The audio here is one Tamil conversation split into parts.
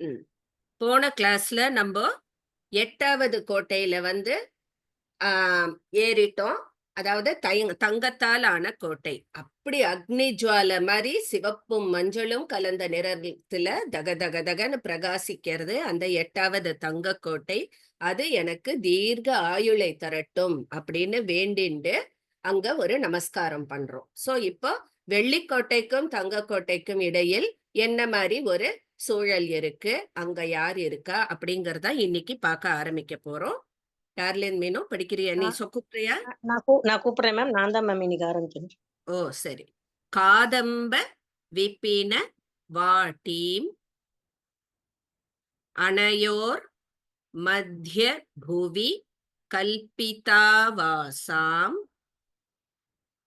ம். போன கிளாஸ்ல நம்ப 8வது கோட்டையில வந்து ஆ ஏறிட்டோம். அதாவது தங்கத்தால் ஆன கோட்டை. அப்படி அக்னி ஜுவாலை மாரி சிவப்பும், மஞ்சளும் கலந்த நிறத்துல தக தக தகன்னு பிரகாசிக்கிறது அந்த 8வது தங்கக் கோட்டை. அது எனக்கு தீர்க்க ஆயுளை தரட்டும் அப்படின்னு வேண்டிண்டு, அங்க ஒரு நமஸ்காரம் பண்றோம். இப்போ வெள்ளிக் கோட்டைக்கும், தங்கக் கோட்டைக்கும் இடையில் என்ன மாரி ஒரு சூழல் இருக்கு? அங்க யார் இருக்கா? அப்படிங்கிறத இன்னைக்கு பார்க்க ஆரம்பிக்கப் போறோம். டார்லின் மீனு படிக்கிறியா? ஆ நீ கூப்பிடுறியா? நான் கூப்பிடுறேன் மேம். நான் தான் மேம் இன்னைக்கு ஆரம்பிக்கிறேன். ஓ! சரி. காதம்ப விபின வாடீம் அனயோர் மத்ய புவி கல்பிதாவாசாம்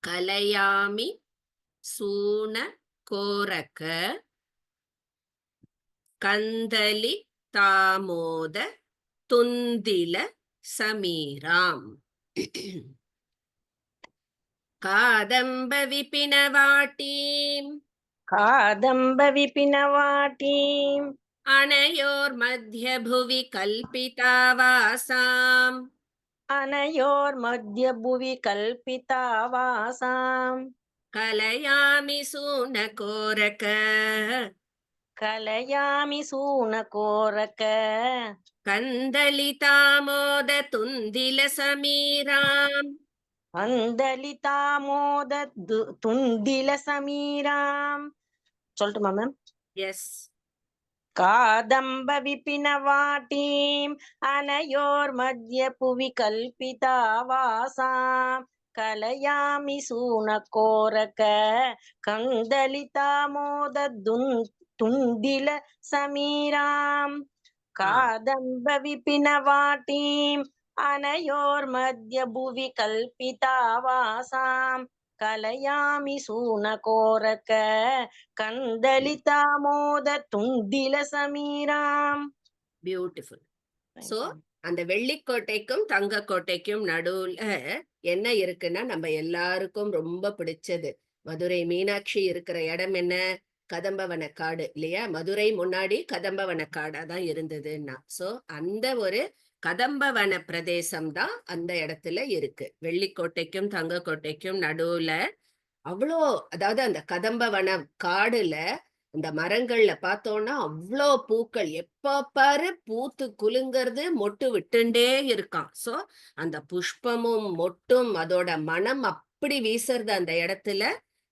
கலயாமி சூன கோரக கந்தலி தாமோத துந்தில சமீராம். காதம்ப விபின வாடீம் காதம்ப விபினவாட்டீம் அனயோர் மத்ய புவி கல்பிதாவாசாம் அனயோர் மத்ய புவி கல்பிதாவாசாம் கலயாமி சூனகோரக கலயாமி சூனகோரக கந்தலிதாமோத துந்தில சமீராம். அந்தலிதாமோத துந்தில சமீராம். சொல்லட்டுமா மேம்? எஸ். காதம்ப விபினவாட்டீம் அனயோர் மத்ய புவி கல்பிதாவாசாம் கலயாமி சூனகோரக கந்தலிதாமோத துந்தில சமீராம். ஆ, காதம்ப விபினவாட்டீம் அனயோர் மத்ய புவி கல்பிதாவாசாம் கலயாமி சூனகோரக கந்தலிதாமோத துந்தில சமீராம். பியூட்டிஃபுல். So, thank you. அந்த வெள்ளிக்கோட்டைக்கும் தங்கக்கோட்டைக்கும் நடுவுல என்ன இருக்குன்னா, நம்ம எல்லாருக்கும் ரொம்ப பிடிச்சது. மதுரை மீனாட்சி இருக்கிற இடம் என்ன? கதம்பவன காடு இல்லையா? மதுரை முன்னாடி கதம்பவன காடா தான் இருந்ததுன்னா. அந்த ஒரு கதம்பவன பிரதேசம் தான் அந்த இடத்துல இருக்கு. வெள்ளிக்கோட்டைக்கும், தங்கக்கோட்டைக்கும் நடுவுல அவ்ளோ அதாவது அந்த கதம்பவன காடுல இந்த மரங்கள்ல பார்த்தோம்னா, அவ்ளோ பூக்கள். எப்ப பாரு பூத்து குலுங்கறது, மொட்டு விட்டுண்டே இருக்காம். அந்த புஷ்பமும், மொட்டும் அதோட மணம் அப்படி வீசுறது அந்த இடத்துல.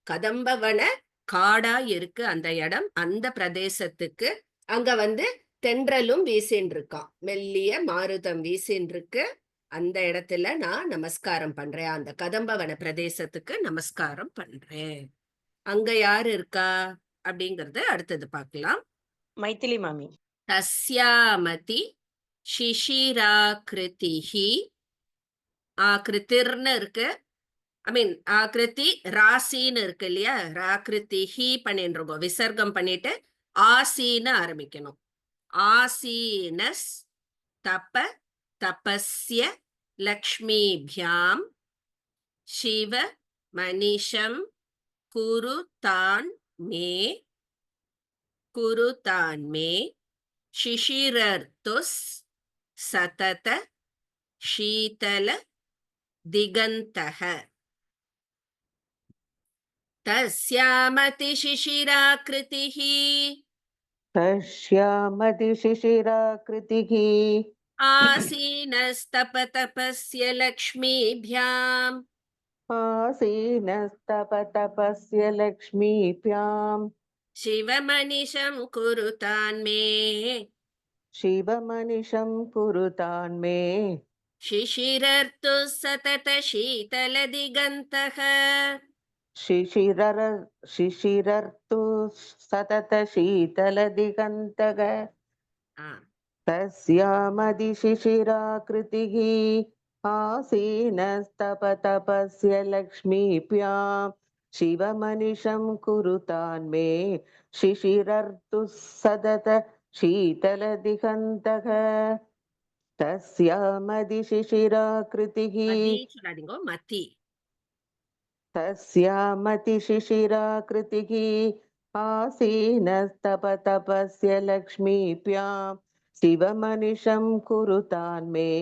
கதம்பவன காடா இருக்கு அந்த இடம். அந்த பிரதேசத்துக்கு அங்க வந்து தென்றலும் வீசின்னு இருக்காம். மெல்லிய மாருதம் வீசின்னு இருக்கு. அந்த இடத்துல நான் நமஸ்காரம் பண்றேன். அந்த கதம்பவன பிரதேசத்துக்கு நமஸ்காரம் பண்றேன். அங்க யாரு இருக்கா? அப்படிங்கறத அடுத்தது பார்க்கலாம். மைதிலி மாமி. தஸ்யாமதி சிஷிராக்ருதிஹி ஆக்ருதிர்ன்னு இருக்கு. ஐ மீன் ஆக்ருதி ராசின்னு இருக்கு இல்லையா? ராக்ருதிஹி பண்ணிட்டு இருக்கோம். விசர்க்கம் பண்ணிட்டு ஆசின்னு ஆரம்பிக்கணும். ஆசீனஸ் தப தபஸ்ய லக்ஷ்மிபியாம் சிவ மனிஷம் குருதான் மே குருதான் மே शिशिरर्तुस् सतत शीतल दिगन्तः तस्यामतिशिशिराकृतिः तस्यामतिशिशिराकृतिः आसीनस्तपतपस्य लक्ष्मीभ्याम् आसीनस्तपतपस्य लक्ष्मीभ्याम् शिवमनिशं कुरुतान्मे शिवमनिशं कुरुतान्मे शिशिरर्तुः सतत शीतलदिगन्तः शिशिरर शिशिरर्तु सततशीतलदिगन्तः तस्यामदिशिशिराकृतिः आसीनस्तपतपस्य लक्ष्मीभ्याम् शिवमनिशं कुरुतान्मे शिशिरर्तुः सतत शीतलदिगन्तः तस्यामदिशिशिराकृतिः मती சொல்லாதீங்க மதி तस्यामतिशिशिराकृतिः आसीनस्तपतपस्य लक्ष्मीप्यां शिवमनिशं कुरुतान्मे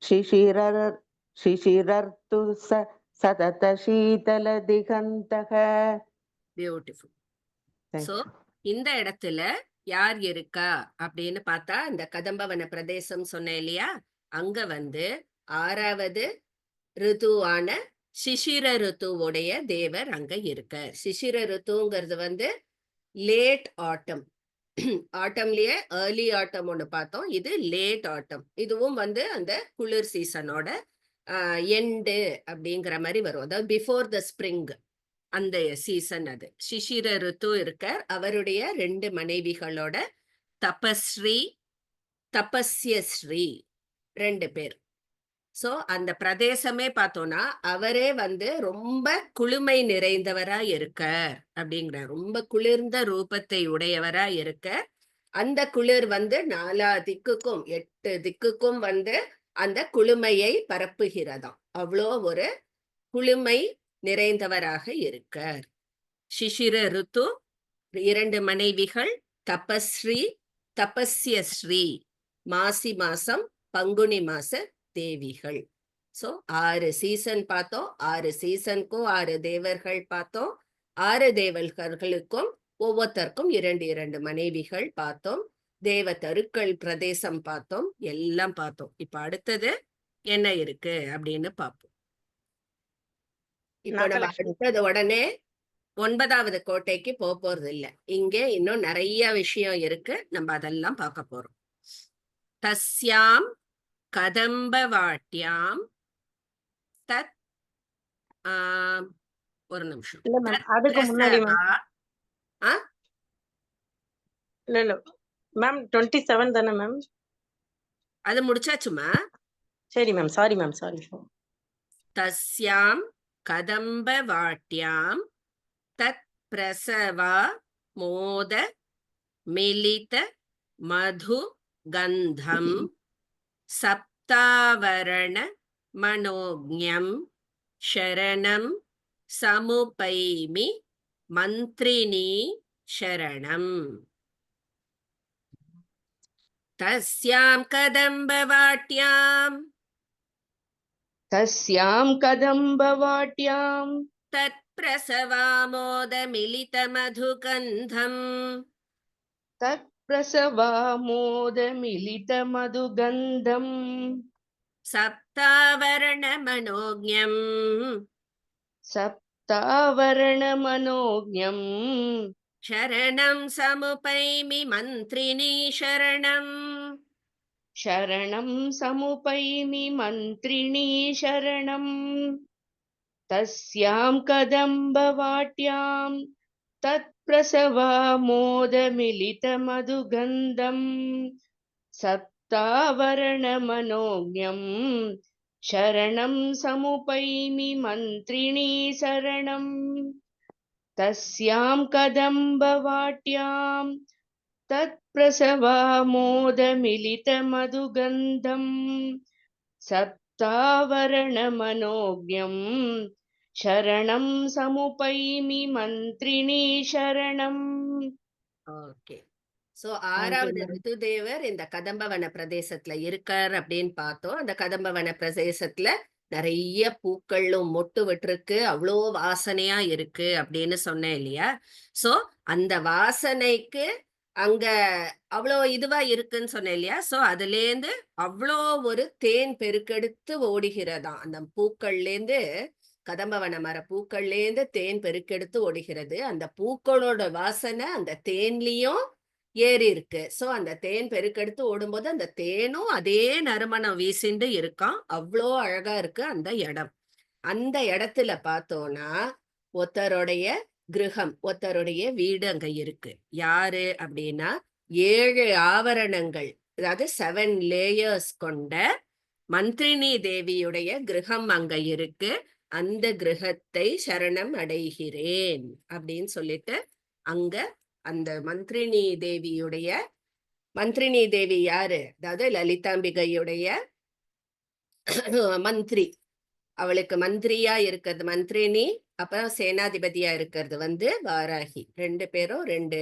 शिशिरर्तु सततशीतलदिगन्तः. பியூட்டிஃபுல். Thank so you. இந்த இடத்துல யார் இருக்கா அப்படின்னு பார்த்தா இந்த கதம்பவன பிரதேசம் சொன்னேன் இல்லையா, அங்க வந்து 6வது ரிதுவான சிசிர ரித்துவுடைய தேவர் அங்க இருக்கார். சிசிர ரித்துங்கிறது வந்து லேட் ஆட்டம். ஆட்டம்லயே ஏர்லி ஆட்டம் ஒண்ணு பார்த்தோம். இது லேட் ஆட்டம். இதுவும் வந்து அந்த குளிர் சீசனோட எண்டு அப்படிங்கிற மாதிரி வரும். அதாவது பிஃபோர் த ஸ்ப்ரிங் அந்த சீசன் அது. சிசிர ரித்து இருக்கார். அவருடைய 2 மனைவிகளோட தபஸ்ரீ, தபஸ்யஸ்ரீ 2 பேர். சோ அந்த பிரதேசமே பார்த்தோம்னா அவரே வந்து ரொம்ப குளுமை நிறைந்தவரா இருக்கார் அப்படிங்கிற, ரொம்ப குளிர்ந்த ரூபத்தை உடையவரா இருக்க. அந்த குளிர் வந்து 4 திக்குக்கும் 8 திக்குக்கும் வந்து அந்த குளுமையை பரப்புகிறதாம். அவ்வளோ ஒரு குளுமை நிறைந்தவராக இருக்கார். சிசிர ருத்து 2 மனைவிகள் தபஸ்ரீ, தபஸ்யஸ்ரீ, மாசி மாசம் பங்குனி மாச தேவிகள். சோ 6 சீசன் பார்த்தோம். 6 சீசனுக்கும் 6 தேவர்கள் பார்த்தோம். 6 தேவர்களுக்கும் ஒவ்வொருத்தருக்கும் 2 மனைவிகள் பார்த்தோம். தேவ தருக்கள் பிரதேசம் பார்த்தோம். எல்லாம் பார்த்தோம். இப்ப அடுத்தது என்ன இருக்கு அப்படின்னு பார்ப்போம். இப்போ நம்ம நாகலட்சுமி. அடுத்தது உடனே 9வது கோட்டைக்கு போறது இல்ல. இங்கே இன்னும் நிறைய விஷயம் இருக்கு. நம்ம அதெல்லாம் பார்க்க போறோம். தஸ்யாம் கதம்பவாட்யாம் தத் ஒரு நிமிஷம். இல்ல மேம், அதுக்கு முன்னாடி மேம். ஆ இல்ல மேம், 27 தானே மேம்? அது முடிச்சாச்சுமா? சரி மேம், சாரி மேம், சாரி. தஸ்யாம் கதம்பவாட்யாம் தத் பிரசவா மோத மிலித மது கந்தம் சப்தாவரண மனோஜ்ஞம் சரணம் சமுபைமி மந்திரிணி சரணம். தஸ்யாம் கதம்பவாட்யாம் तस्यां कदम्बवाट्यां தத் பிரசவாமோத மிலித மதுகந்தம் तत्प्रसवामोदमिलितमधुगन्धम् சப்தாவரண மனோஜ்ஞம் सप्तावरणमनोज्ञम् சரணம் சமுபைமி மந்திரிணி சரணம். शरणं समुपैमि मन्त्रिणी शरणम्. तस्यां कदम्बवाट्यां तत्प्रसवामोदमिलितमधुगन्धम् सप्तावरणमनोज्ञम् शरणं समुपैमि मन्त्रिणी शरणम्. तस्यां कदम्बवाट्यां तत्प्रसवामोदमिलितमधुगन्धम् सप्तावरणमनोज्ञम् शरणं समुपैमि मन्त्रिणी शरणम्. ஓகே. சோ 6வது ரிதுதேவர் இந்த கதம்பவன பிரதேசத்துல இருக்கார் அப்படின்னு பார்த்தோம். அந்த கதம்பவன பிரதேசத்துல நிறைய பூக்களும் மொட்டு விட்டுருக்கு, அவ்வளோ வாசனையா இருக்கு அப்படின்னு சொன்னேன் இல்லையா. சோ அந்த வாசனைக்கு அங்க அவ்வளோ இதுவா இருக்குன்னு சொன்னேன் இல்லையா. சோ அதுலேருந்து அவ்வளோ ஒரு தேன் பெருக்கெடுத்து ஓடுகிறதாம். அந்த பூக்கள்லேருந்து, கதம்பவன மர பூக்கள்லேருந்து தேன் பெருக்கெடுத்து ஓடுகிறது. அந்த பூக்களோட வாசனை அந்த தேன்லயும் ஏறி இருக்கு. சோ அந்த தேன் பெருக்கெடுத்து ஓடும்போது அந்த தேனும் அதே நறுமணம் வீசிண்டு இருக்கான். அவ்வளோ அழகா இருக்கு அந்த இடம். அந்த இடத்துல பார்த்தோம்னா ஒருத்தருடைய கிரகம், ஒருத்தருடைய வீடு அங்க இருக்கு. யாரு அப்படின்னா 7 ஆவரணங்கள், அதாவது 7 லேயர்ஸ் கொண்ட மந்திரினி தேவியுடைய கிரகம் அங்க இருக்கு. அந்த கிரகத்தை சரணம் அடைகிறேன் அப்படின்னு சொல்லிட்டு அங்க அந்த மந்திரினி தேவியுடைய, மந்திரினி தேவி யாரு, அதாவது லலிதாம்பிகையுடைய மந்திரி, அவளுக்கு மந்திரியா இருக்கிறது மந்திரினி, அப்ப சேனாதிபதியா இருக்கிறது வந்து வாராகி. 2 பேரும் 2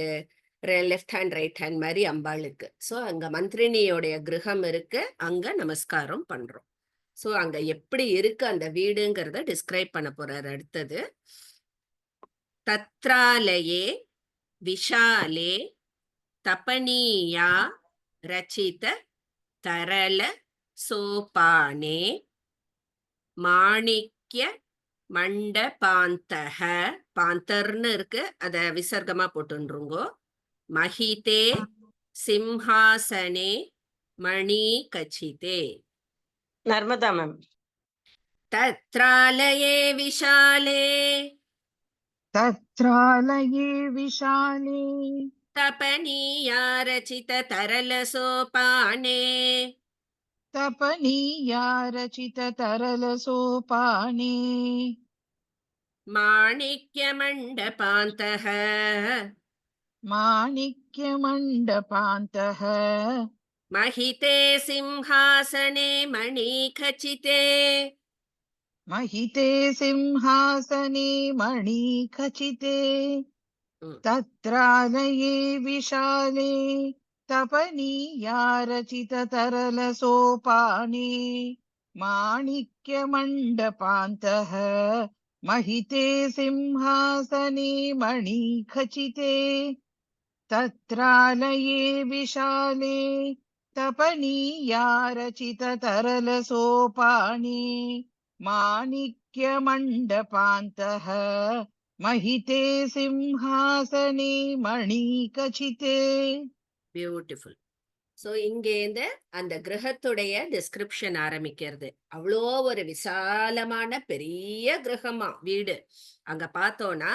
லெஃப்ட் ஹேண்ட், ரைட் ஹேண்ட் மாரி அம்பாளுக்கு. ஸோ அங்க மந்திரினியோடைய கிரகம் இருக்கு. அங்க நமஸ்காரம் பண்றோம். ஸோ அங்க எப்படி இருக்கு அந்த வீடுங்கிறத டிஸ்கிரைப் பண்ண போறாரு அடுத்தது. தத்ராலயே விஷாலே தபனீயா ரச்சித தரள சோபானே மாணிக்ய மண்டபாந்தக, பாந்தர்னு இருக்கு, அத விசர்க்கமா போட்டுருங்கோ. மஹிதே சிம்ஹாசனே மணி கச்சிதே. நர்மதா மேம். தத்ராலயே விஷாலே तत्रालये विशाले தபனீயா ரச்சித தரல சோபானே तपनीया रचिततरलसोपाने மாணிக்ய மண்டபாந்தக माणिक्यमण्डपान्तः மஹிதே சிம்ஹாசனே மணி கச்சிதே. महिते सिंहासने मणिखचिते ம். तत्रालये विशाले तपनीया रचिततरलसोपाने माणिक्यमण्डपान्तः महिते सिंहासने मणिखचिते तत्रालये विशाले तपनीया रचिततरलसोपाने माणिक्यमण्डपान्तः महिते सिंहासने मणिखचिते. பியூட்டிஃபுல். ஸோ இங்கேருந்து அந்த கிரகத்துடைய டிஸ்கிரிப்ஷன் ஆரம்பிக்கிறது. அவ்வளோ ஒரு விசாலமான பெரிய கிரகமா வீடு. அங்க பார்த்தோம்னா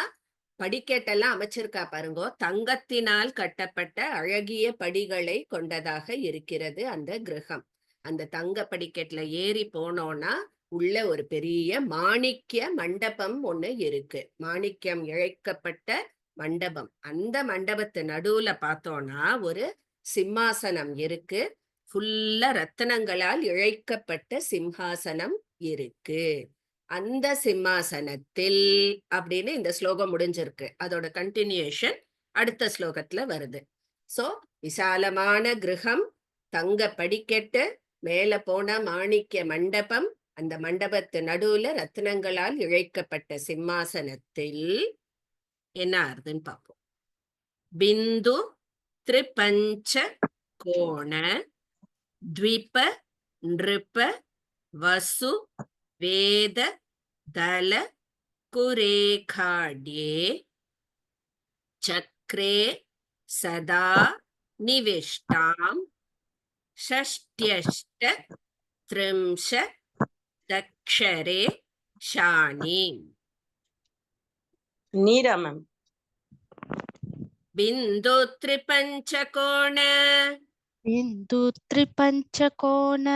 படிக்கட்டெல்லாம் அமைச்சிருக்கா பாருங்கோ. தங்கத்தினால் கட்டப்பட்ட அழகிய படிகளை கொண்டதாக இருக்கிறது அந்த கிரகம். அந்த தங்க படிக்கட்டுல ஏறி போனோம்னா உள்ள ஒரு பெரிய மாணிக்ய மண்டபம் ஒண்ணு இருக்கு. மாணிக்கம் இழைக்கப்பட்ட மண்டபம். அந்த மண்டபத்து நடுவுல பார்த்தோம்னா ஒரு சிம்மாசனம் இருக்கு. ஃபுல்லா ரத்தினங்களால் இழைக்கப்பட்ட சிம்ஹாசனம் இருக்கு. அந்த சிம்மாசனத்தில் அப்படின்னு இந்த ஸ்லோகம் முடிஞ்சிருக்கு. அதோட கண்டினியூஷன் அடுத்த ஸ்லோகத்துல வருது. சோ விசாலமான கிரகம், தங்க படிக்கட்டு, மேல போன மாணிக்ய மண்டபம், அந்த மண்டபத்து நடுவுல ரத்தினங்களால் இழைக்கப்பட்ட சிம்மாசனத்தில் என்ன ஆறுதுன்னு பார்ப்போம். பிந்து திரிபஞ்ச கோண த்விப நிருப வசு வேத தல குரேகாட்யே சக்ரே சதா நிவிஷ்டாம் ஷஷ்ட்யஷ்ட த்ரிம்ஷ தக்ஷரே ஷானீம். நீரா மேம். பிந்து திரிபஞ்சகோண बिन्दु त्रिपञ्चकोण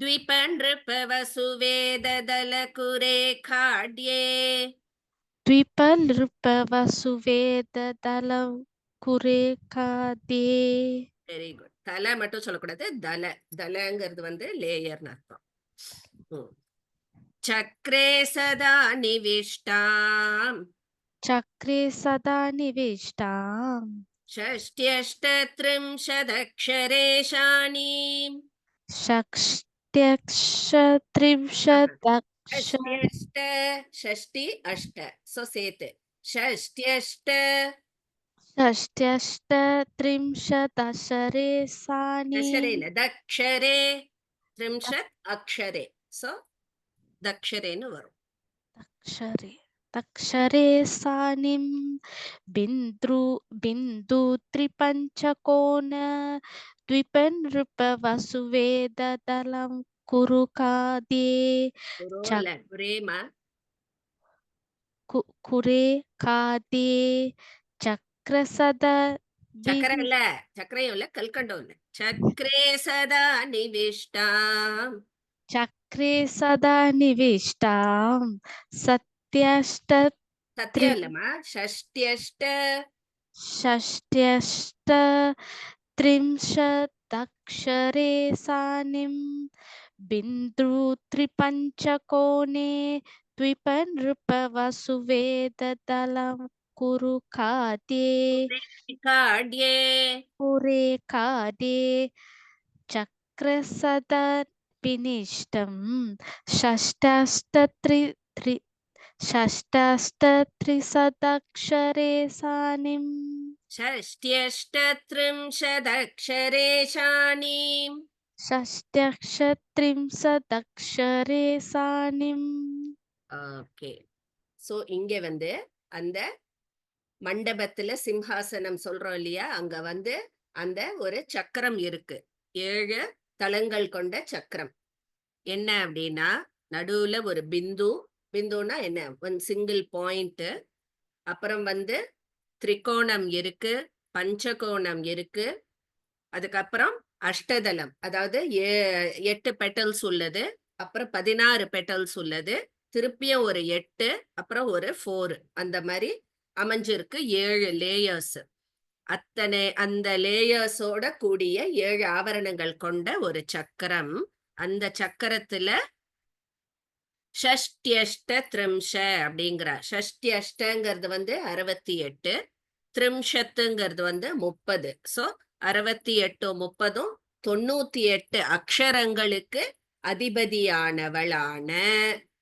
த்விப நிருப வசு வேத தல குரேகாட்யே. द्विपनृपवसुवेददलं कुरेकादे. Very good. தலை மட்டும் சொல்லக்கூடாது, தல. தலங்கிறது வந்து லேயர்னு அர்த்தம். சக்ரே சதா நிவிஷ்டாம் चक्रे सदा निविष्टाम् ஷஷ்ட்யஷ்ட த்ரிம்ஷதக்ஷரேஷானீம். षष्ट्यक्षत्रिंशदक्ष ஷஷ்ட்யஷ்ட, ஷஷ்டி அஷ்ட. சோ சேத்து षष्ट्यष्ट षष्ट्यष्टत्रिंशदक्षरे सानि दशरे இல்ல தக்ஷரே த்ரிம்ஷத் அக்ஷரே. சோ தக்ஷரேன்னு வரும். अक्षरे तक्षरे सानिं बिन्दु त्रिपञ्चकोण द्विपनृपवसुवेददलं कुरुकादे குரோல குரேமா कुरे कादे चक्रसद சக்கரம் இல்ல, சக்கரையும் இல்ல, கல்கண்டும் இல்ல. சக்கரே சதா நிவிஷ்டாம் चक्रे सदा निविष्टां सत्यष्ट சத்தியம் இல்லம்மா, ஷஷ்ட்யஷ்ட षष्ट्यष्ट त्रिंशदक्षरे सानिं बिन्दु त्रिपञ्चकोणे द्विपनृपवसुवेददलं कुरु खाद्ये காட்யே पुरे खाद्ये चक्रसदपिनिष्टं षष्टाष्टत्रिशदक्षरे सानिम् षष्ट्यष्टत्रिंशदक्षरेशानीம். षष्ट्यक्षत्रिंशदक्षरे सानिम् ஓகே. சோ இங்க வந்து அந்த மண்டபத்துல சிம்ஹாசனம் சொல்றோம் இல்லையா, அங்க வந்து அந்த ஒரு சக்கரம் இருக்கு. 7 தளங்கள் கொண்ட சக்கரம். என்ன அப்படின்னா நடுவுல ஒரு பிந்துனா என்ன, ஒன் சிங்கிள் பாயிண்ட். அப்புறம் வந்து திரிகோணம் இருக்கு, பஞ்சகோணம் இருக்கு, அதுக்கப்புறம் அஷ்டதளம், அதாவது 8 பெட்டல்ஸ் உள்ளது, அப்புறம் 16 பெட்டல்ஸ் உள்ளது, திருப்பியும் ஒரு 8, அப்புறம் ஒரு 4, அந்த மாதிரி அமைஞ்சிருக்கு. 7 லேயர்ஸ். அந்த லேயர்ஸோட கூடிய 7 ஆவரணங்கள் கொண்ட ஒரு சக்கரம். அந்த சக்கரத்துல ஷஷ்டியஷ்ட த்ரிம்ஷ அப்படிங்கிற, ஷஷ்டியஷ்டங்கிறது வந்து 68, த்ரிம்ஷத்துங்கிறது வந்து 30. சோ 68 30 98 அக்ஷரங்களுக்கு அதிபதியானவளான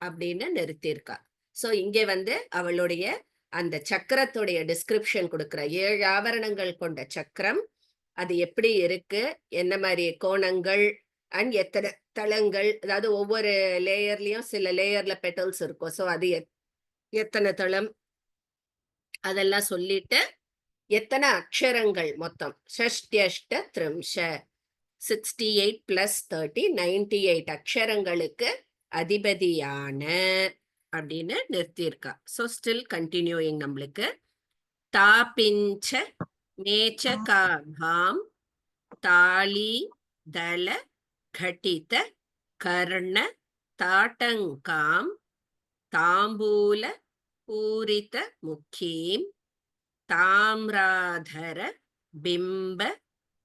அப்படின்னு நிறுத்தியிருக்கா. சோ இங்க வந்து அவளுடைய அந்த சக்கரத்துடைய டிஸ்கிரிப்ஷன் கொடுக்கிற 7 ஆவரணங்கள் கொண்ட சக்கரம், அது எப்படி இருக்கு, என்ன மாதிரி கோணங்கள் அண்ட் எத்தனை தளங்கள், அதாவது ஒவ்வொரு லேயர்லயும் சில லேயர்ல பெட்டல்ஸ் இருக்கும். சோ அது எத்தனை தளம் அதெல்லாம் சொல்லிட்டு எத்தனை அக்ஷரங்கள் மொத்தம், ஷஷ்டியஷ்ட த்ரிம்ஷ 68 + 30 98 அக்ஷரங்களுக்கு அதிபதியான அப்படின்னு நிறுத்தியிருக்கா. ஸோ ஸ்டில் கண்டினியூயிங் நம்மளுக்கு. தாபிஞ்ச மேச்சகாபாம் தாளி தள घटित கர்ண தாட்டங்காம் தாம்பூல பூரித முக்கீம் தாம்ராதர பிம்ப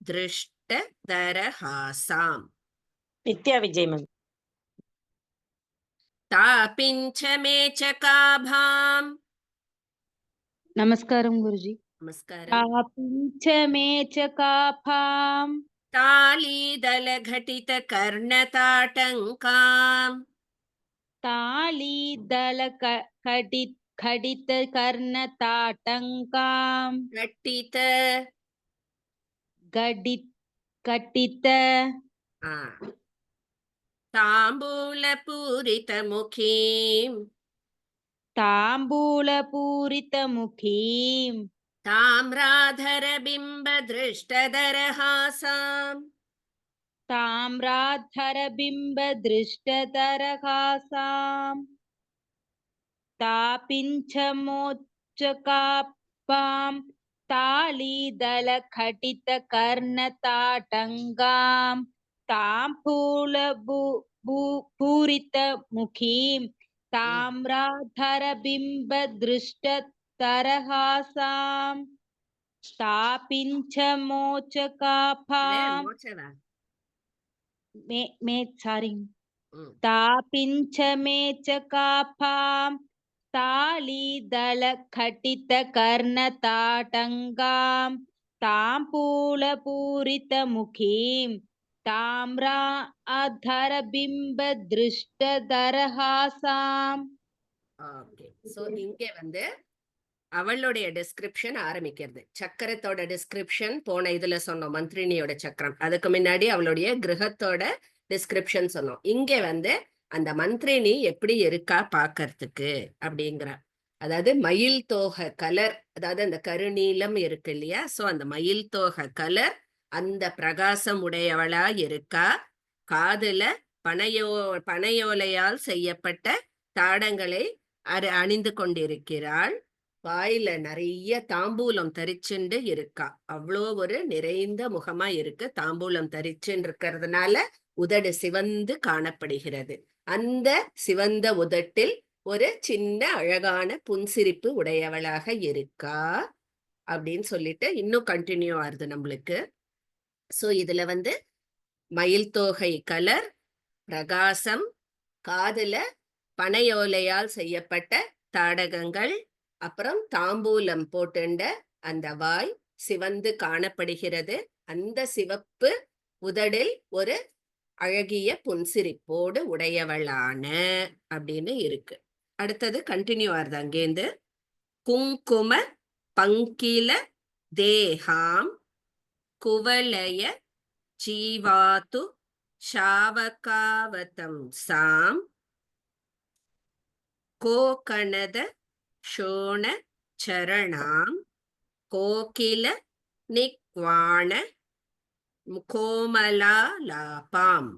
திருஷ்ட தரஹாசாம். நித்யா விஜய் மேம். தாபிஞ்ச மேச்சகாபாம். నమస్కారం గురుజీ. நமஸ்காரம். తాపించమే చ కాపాం தாளீதல घटित கர்ணதாட்டங்காம் తాళీదళ ఖడిత కర్ణ తాటంకాం घटित కటిత தாம்பூல பூரித முகீம் తాంబూల పూరిత ముఖీం தாம்ராதர பிம்ப திருஷ்டதரஹாசாம். తామ్రాధర బింబ దృష్టతరహాసాం తాపించమోచ్చకాపాం తాళీదళ ఖటిత కర్ణ తాటంగాం తాంబూల పూరిత ముఖీం తామ్రాధర బింబ దృష్టతరహాసాం తాపించమోచకాపాం తాపించమేచకాపాం తాళీదళ ఖటిత కర్ణ తాటంగాం తాంబూల పూరిత ముఖీం தாம்ராதர பிம்ப திருஷ்டதரஹாசாம். ஓகே. சோ இங்க வந்து அவளுடைய டிஸ்கிரிப்ஷன் ஆரம்பிக்கிறது. சக்கரத்தோட டிஸ்கிரிப்ஷன் போன இதுல சொன்னோம், மந்திரினியோட சக்கரம். அதுக்கு முன்னாடி அவளுடைய கிரகத்தோட டிஸ்கிரிப்ஷன் சொன்னோம். இங்க வந்து அந்த மந்திரினி எப்படி இருக்கா பாக்கறதுக்கு அப்படிங்கிற, அதாவது மயில் தோகை கலர், அதாவது அந்த கருநீலம் இருக்கு இல்லையா, சோ அந்த மயில் தோகை கலர், அந்த பிரகாசம் உடையவளா இருக்கா. காதுல பனையோலையால் செய்யப்பட்ட தாடங்களை அணிந்து கொண்டிருக்கிறாள். வாயில நிறைய தாம்பூலம் தரிச்சுண்டு இருக்கா. அவ்வளோ ஒரு நிறைந்த முகமா இருக்கு. தாம்பூலம் தரிச்சுன்னு இருக்கிறதுனால உதடு சிவந்து காணப்படுகிறது. அந்த சிவந்த உதட்டில் ஒரு சின்ன அழகான புன்சிரிப்பு உடையவளாக இருக்கா அப்படின்னு சொல்லிட்டு இன்னும் கண்டினியூ ஆகுது நம்மளுக்கு. சோ இதுல வந்து மயில் தோகை கலர், பிரகாசம், காதுல பனையோலையால் செய்யப்பட்ட தாடகங்கள், அப்புறம் தாம்பூலம் போட்டுண்ட அந்த வாய் சிவந்து காணப்படுகிறது. அந்த சிவப்பு உதடில் ஒரு அழகிய புன்சிரிப்போடு உடையவளான அப்படின்னு இருக்கு. அடுத்தது கண்டினியூ ஆகுது அங்கேருந்து. குங்கும பங்கில தேகாம் குவலய ஜீவாத்து ஷாவகாவதம் சாம் கோகணத ஷோண சரணாம் கோகில நிக்வாண கோமலாலாபாம்.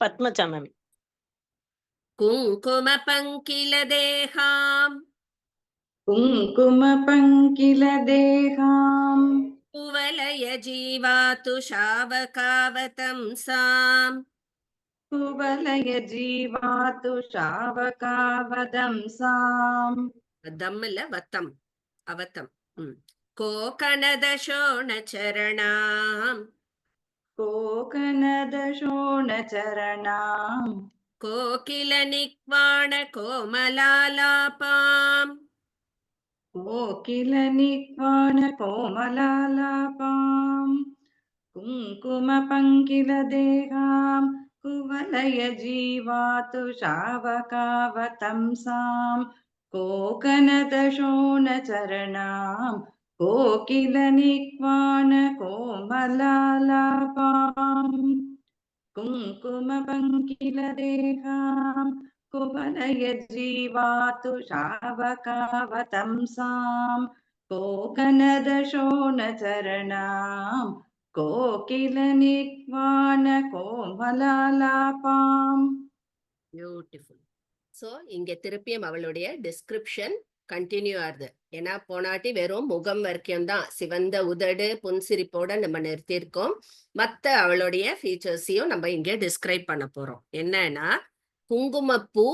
பத்மஜா மேம். குங்கும பங்கில தேகாம் कुङ्कुमपङ्किलदेहाम् குவலய ஜீவாத்து ஷாவகாவதம் சாம். कुवलय जीवातु शावकावदंसाम् தம்மில்ல வத்தம் அவத்தம். கோகணத ஷோண சரணாம் कोकनदशोणचरणाम् கோகில நிக்வாண கோமலாலாபாம். कोकिलनिक्वाणकोमलालापाम् कुङ्कुमपङ्किलदेहाम् कुवलय जीवातु शावकावतंसाम् कोकनदशोणचरणाम् कोकिलनिक्वाणकोमलालापाम् कुङ्कुमपङ्किलदेहाम् कुवलय जीवातु शावकावतंसाम् कोकनदशोणचरणाम् कोकिलनिक्वाणकोमलालापाम्. பியூட்டிஃபுல். ஸோ இங்க திருப்பியும் அவளுடைய டிஸ்கிரிப்ஷன் கண்டினியூ ஆகுது. ஏன்னா போனாட்டி வெறும் முகம் வரைக்கும் தான் சிவந்த உதடு புன்சிரிப்போட நம்ம நிறுத்தியிருக்கோம். மற்ற அவளுடைய ஃபீச்சர்ஸையும் நம்ம இங்கே டிஸ்கிரைப் பண்ண போறோம். என்னன்னா குங்குமப்பூ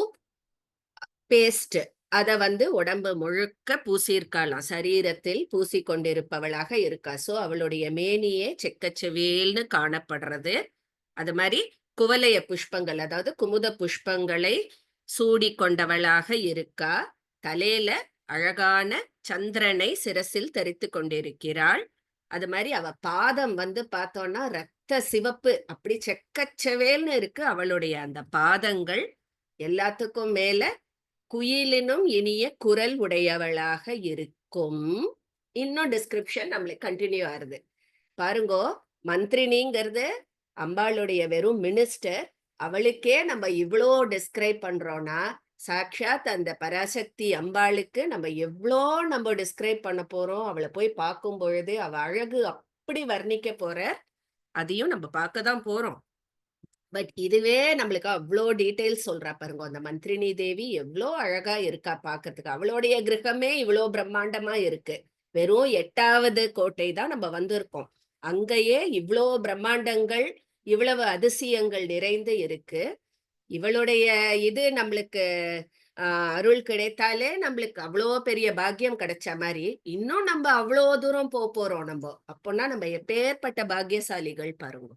பேஸ்ட் அதை உடம்பு முழுக்க பூசியிருக்காளாம், சரீரத்தில் பூசி கொண்டிருப்பவளாக இருக்கா. ஸோ அவளுடைய மேனியே செக்கச்செவேல்னு காணப்படுறது. அது மாதிரி குவலய புஷ்பங்கள், அதாவது குமுத புஷ்பங்களை சூடி கொண்டவளாக இருக்கா. தலையில அழகான சந்திரனை சிரசில் தரித்து கொண்டிருக்கிறாள். அது மாதிரி அவ பாதம் பார்த்தோம்னா ரத்த சிவப்பு, அப்படி செக்கச்சவேல்னு இருக்கு அவளுடைய அந்த பாதங்கள். எல்லாத்துக்கும் மேல குயிலினும் இனிய குரல் உடையவளாக இருக்கும். இன்னும் டிஸ்கிரிப்ஷன் நம்மளுக்கு கண்டினியூ ஆகுது. பாருங்கோ, மந்திரினிங்கிறது அம்பாளுடைய வெறும் மினிஸ்டர். அவளுக்கே நம்ம இவ்வளோ டிஸ்கிரைப் பண்றோம்னா சாட்சாத் அந்த பராசக்தி அம்பாளுக்கு நம்ம எவ்வளோ நம்ம டிஸ்கிரைப் பண்ண போறோம். அவளை போய் பார்க்கும் பொழுது அவ அழகு அப்படி வர்ணிக்க போற, அதையும் நம்ம பார்க்க தான் போறோம். பட் இதுவே நம்மளுக்கு அவ்வளோ டீட்டெயில்ஸ் சொல்றா பாருங்க. அந்த மந்திரினி தேவி எவ்வளோ அழகா இருக்கா பார்க்கறதுக்கு. அவளுடைய கிரகமே இவ்வளோ பிரம்மாண்டமா இருக்கு. வெறும் 8வது கோட்டை தான் நம்ம வந்திருக்கோம். அங்கேயே இவ்வளோ பிரம்மாண்டங்கள், இவ்வளவு அதிசயங்கள் நிறைந்து இருக்கு. இவளுடைய இது நம்மளுக்கு அருள் கிடைத்தாலே நம்மளுக்கு அவ்வளோ பெரிய பாக்கியம் கிடைச்ச மாதிரி இன்னும் நம்ம அவ்வளோ தூரம் போறோம் நம்ம. அப்போன்னா நம்ம எப்பேற்பட்ட பாக்கியசாலிகள் பாருங்க.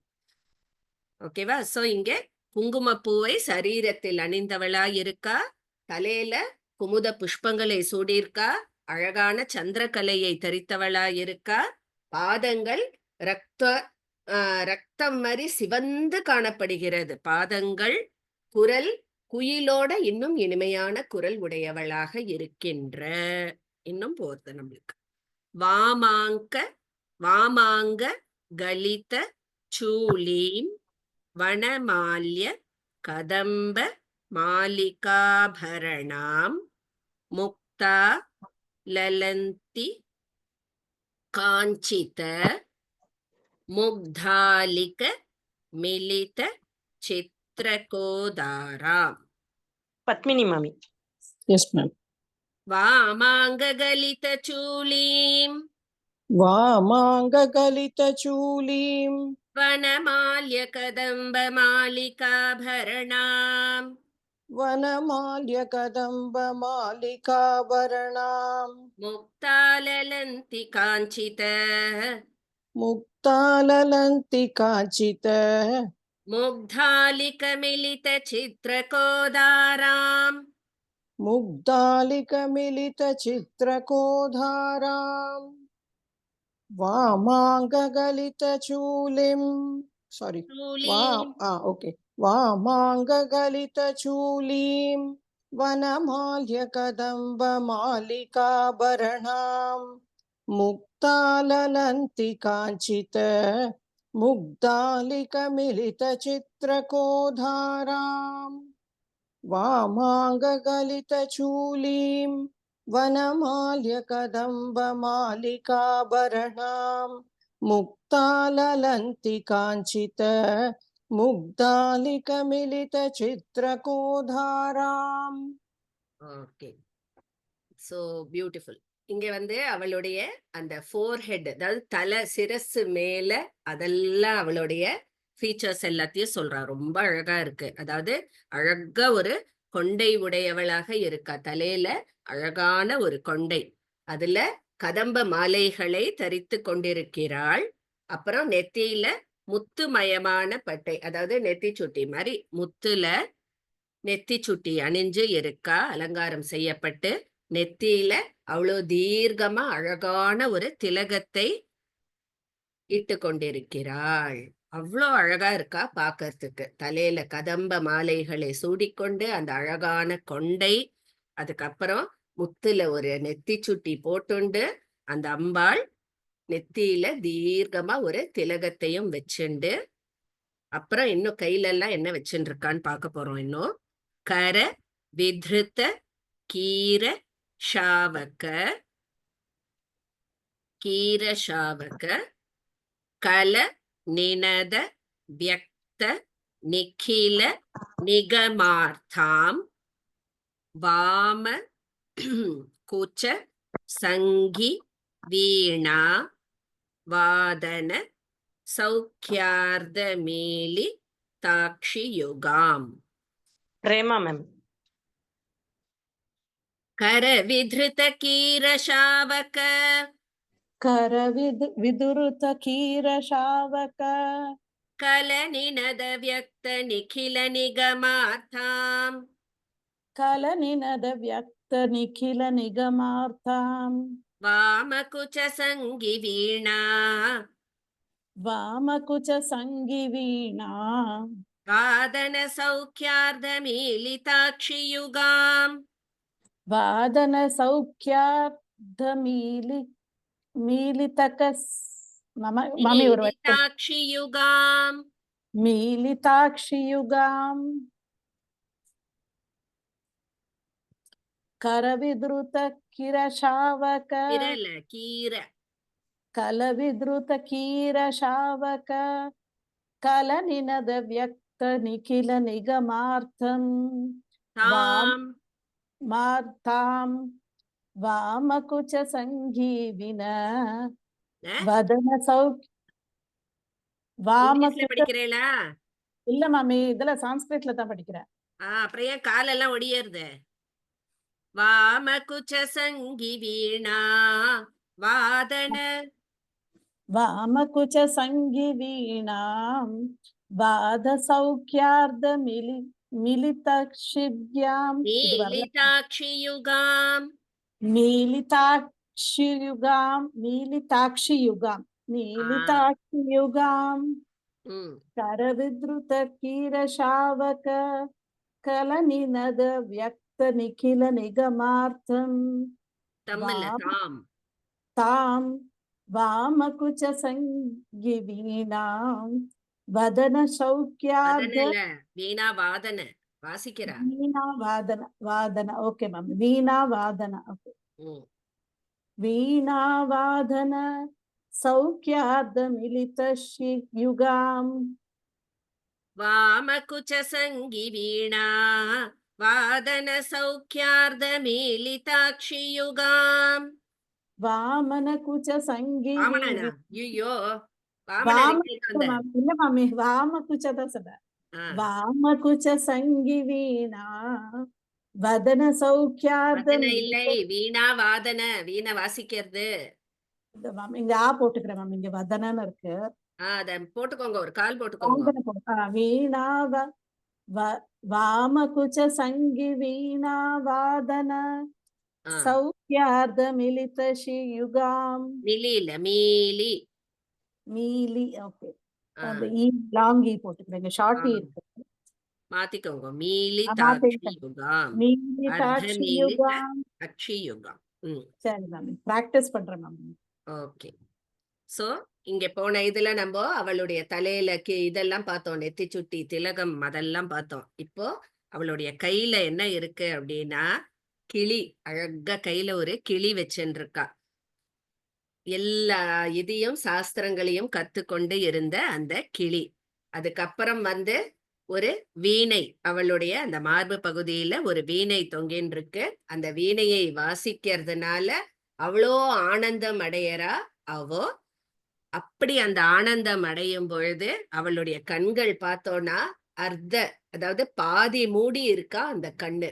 ஓகேவா? சோ இங்க குங்குமப்பூவை சரீரத்தில் அணிந்தவளா இருக்கா, தலையில குமுத புஷ்பங்களை சூடியிருக்கா, அழகான சந்திரகலையை தரித்தவளா இருக்கா, பாதங்கள் ரத்தம் மாதிரி சிவந்து காணப்படுகிறது பாதங்கள். குரல் குயிலோட இன்னும் இனிமையான குரல் உடையவளாக இருக்கின்ற. இன்னும் போறது நம்மளுக்கு. வாமாங்க கலித சூலீம் வனமால்ய கதம்ப மாலிகாபரணாம் முக்தா லலந்தி காஞ்சித முக்தாலிக மிலித சித்ரகோதாராம். பத்மினி மாமி. Yes ma'am. வாமாங்ககலித சூலீம் வாமாங்ககலிதசூலீம் வனமால்ய கதம்ப மாலிகாபரணாம் வனமால்ய கதம்ப மாலிகாபரணாம் முக்தாலலந்தி காஞ்சித முக்தாலலந்தி காஞ்சித मुग्धालिकमिलितचित्रकोदाराम् मुग्धालिकमिलितचित्रकोधाराम् वामाङ्गगलितचूलिं sorry चूलीम् okay वामाङ्गगलितचूलीं वनमाल्यकदम्बमालिकाभरणां मुक्ताललन्तिकाञ्चित मुग्धालिकमिलितचित्रकोधाराम् वामाङ्गगलितचूलीं वनमाल्यकदम्बमालिकाभरणां मुक्ताललन्तिकाञ्चित मुग्धालिकमिलितचित्रकोधाराम्. Okay, so beautiful. இங்க அவளுடைய அந்த ஃபோர்ஹெட், அதாவது தலை சிரசு மேல அதெல்லாம் அவளுடைய ஃபீச்சர்ஸ் எல்லாத்தையும் சொல்றா. ரொம்ப அழகா இருக்கு. அதாவது அழகா ஒரு கொண்டை உடையவளாக இருக்கா. தலையில அழகான ஒரு கொண்டை, அதுல கதம்ப மாலைகளை தரித்து கொண்டிருக்கிறாள். அப்புறம் நெத்தியில முத்துமயமான பட்டை, அதாவது நெத்தி சுட்டி மாதிரி முத்துல நெத்தி சுட்டி அணிஞ்சு இருக்கா, அலங்காரம் செய்யப்பட்டு. நெத்தியில அவ்வளோ தீர்க்கமா அழகான ஒரு திலகத்தை இட்டு கொண்டிருக்கிறாள். அவ்வளோ அழகா இருக்கா பாக்கறதுக்கு. தலையில கதம்ப மாலைகளை சூடிக்கொண்டு அந்த அழகான கொண்டை, அதுக்கப்புறம் முத்துல ஒரு நெத்தி சுட்டி போட்டுண்டு அந்த அம்பாள் நெத்தியில தீர்க்கமா ஒரு திலகத்தையும் வச்சுண்டு, அப்புறம் இன்னும் கையில எல்லாம் என்ன வச்சுட்டு இருக்கான்னு பார்க்க போறோம். இன்னும் கர வித்ருத கீர ஷாவக கல நினத வியக்த நிகில நிகமார்த்தாம் வாம குச்ச சங்கி வீணா வாதன சௌக்கியார்த மேலி தாக்ஷி யுகாம். பிரேமா மேம். கர வித்ருத கீர ஷாவக करविदुरुतकीरशावक கல நினத வியக்த நிகில நிகமார்த்தாம் कलनिनदव्यक्तनिखिलनिगमार्थाम् வாமகுச்ச சங்கி வீணா वामकुचसङ्गिवीणा வாதன சௌக்கியார்த மீலிதாட்சி யுகாம். वादनसौख्यार्धमीलितकस् ममी ஒரு மீலிதாட்சி யுகாம். मीलिताक्षियुगाम् करविद्रुतकिरशावक கிரல கீர कलविद्रुतकीरशावक कलनिनदव्यक्तनिखिलनिगमार्थम् தாம் मार्तां वामकुचसङ्गीविन அஹ், वदनसौख्य இங்கிலீஷ்ல वामकुच படிக்கிறீங்களா? இல்ல மாமி, இதுல சான்ஸ்கிரிட்ல தான் படிக்கிறேன். அப்புறம் ஏன் காலெல்லாம் ஒடியறது? வாமகுச்ச சங்கி வீணா வாதன वामकुचसङ्गिवीणां वादसौख्यार्धमिलितक्षिभ्याम् இது வரல. மீலிதாட்சி யுகாம். मीलिताक्षियुगाम् ம் करविद्रुतकीरशावक कलनिनदव्यक्तनिखिलनिगमार्थम् தம்மல वाम தாம் तां वामकुचसङ्गिवीणां वदनसौख्यार्ध வதனல வீணா வாதன வாசிக்கிறா. वादन ओके मैम वीणावादन ओके ம் वीणावादन सौख्यार्धमिलितयुगाम् வாமகுச்ச சங்கி வீணா வாதன சௌக்கியார்த மீலிதாட்சி யுகாம். वामनकुचसङ्गि வாமனனா? ஐயோ, வாமனன் கேட்க வந்த. இல்ல மாமி வாமகுச்சதான் சொல்றேன். ஆ, वामकुचसङ्गिवीणा वदन வதன இல்லை, सौख्यार्धमिलित வீணா வாதன, வீணை வாசிக்கிறது. மாமி இங்க ஆ போட்டுக்கிறேன் மாமி, இங்க வதனன்னு இருக்கு. அத போட்டுக்கோங்க, ஒரு கால் போட்டுக்கோங்க. வாதன போடு. வீணா வாமகுச்ச சங்கி வீணா வாதன ஆ, சௌக்கியார்த்த மிலித யுகாம் மிலி இல்ல, மீலி. மீலி. ஓகே, ஆ, அந்த லாங் போட்டுக்கிறேங்க, ஷார்ட் ஆ, இருக்கு. மாத்திக்கோங்க. மீலி தாட்சி மாத்திக்கிட்டேன். யுகாம், மீலி அர்த்த தாட்சி மீலி யுகாம். அக்ஷி யுகாம். சரி மேம், பிராக்டிஸ் பண்றேன் மேம். ஓகே. சோ இங்க போன இதுல நம்ம அவளுடைய தலையில இதெல்லாம் பார்த்தோம், நெத்தி சுட்டி திலகம் அதெல்லாம் பார்த்தோம். இப்போ அவளுடைய கையில என்ன இருக்கு அப்படின்னா கிளி, அழகா கையில ஒரு கிளி வச்சுருக்கா. எல்லா இதையும் சாஸ்திரங்களையும் கத்துக்கொண்டு இருந்த அந்த கிளி. அதுக்கப்புறம் ஒரு வீணை, அவளுடைய அந்த மார்பு பகுதியில ஒரு வீணை தொங்கின்னு இருக்கு. அந்த வீணையை வாசிக்கிறதுனால அவ்வளோ ஆனந்தம் அடையறா அவோ. அப்படி அந்த ஆனந்தம் அடையும் பொழுது அவளுடைய கண்கள் பார்த்தோம்னா அதாவது பாதி மூடி இருக்கா அந்த கண்ணு.